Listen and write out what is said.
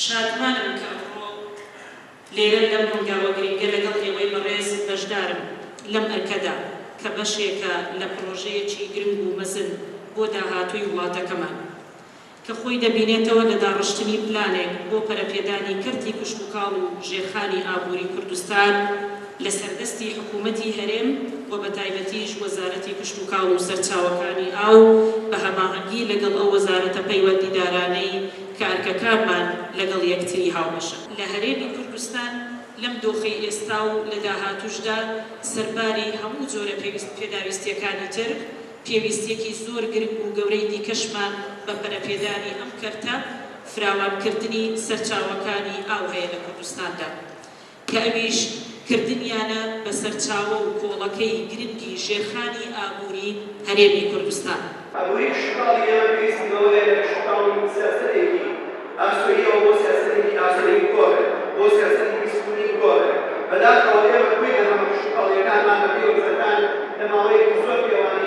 شادمانم کە ئەمڕۆ لێرە لەم هەنگاوە گرنگە لەگەڵ ئێوەی بەڕێز بەشدارم لەم ئەرکەدا کە بەشێکە لە پرۆژەیەکی گرنگ و مەزن بۆ داهاتووی وڵاتەکەمان کە خۆی دەبینێتەوە لە داڕشتنی پلانێک بۆ پەرەپێدانی کردی کشتوکاڵ و ژێرخانی ئابووری کوردستان لە سەردەستی حکوومەتی هەرێم و بە تایبەتیش وەزارەتی کشتوکاڵ و سەرچاوەکانی ئاو بە هەماهەنگی لەگەڵ ئەو وەزارەتە پەیوەندیدارانەی کە ئەرکەکانمان لەگەڵ یەکتری هاوبەشە لە هەرێمی کوردستان لەم دۆخەی ئێستا و لە داهاتووشدا سەرباری هەموو جۆرە پێداویستیەکانی تر پێویستیەکی زۆر گرنگ و گەورەی دیکەشمان بە پەرەپێدانی ئەم کەرتە فراوانکردنی سەرچاوەکانی ئاو هەیە لە کوردستاندا کە ئەویش کردنیانە بە سەرچاوە و کۆڵەکەی گرنگی ژێرخانی ئابووری هەرێمی کوردستان. ئابووری کشتوکاڵی ئێمە پێویستی بەوەیە لە کشتوکاڵی سیاسەتێکی ئاسۆییەوە بۆ سیاسەتێکی ئاسۆیی بکۆڕێت بۆ سیاسەتی بیسکوونی بکۆڕێت بەداخەوە ئێمە گوێ لە هەموو کشتوکاڵیەکانمان بە پێوەستەکان لە ماوەیەکی زۆر پێوانی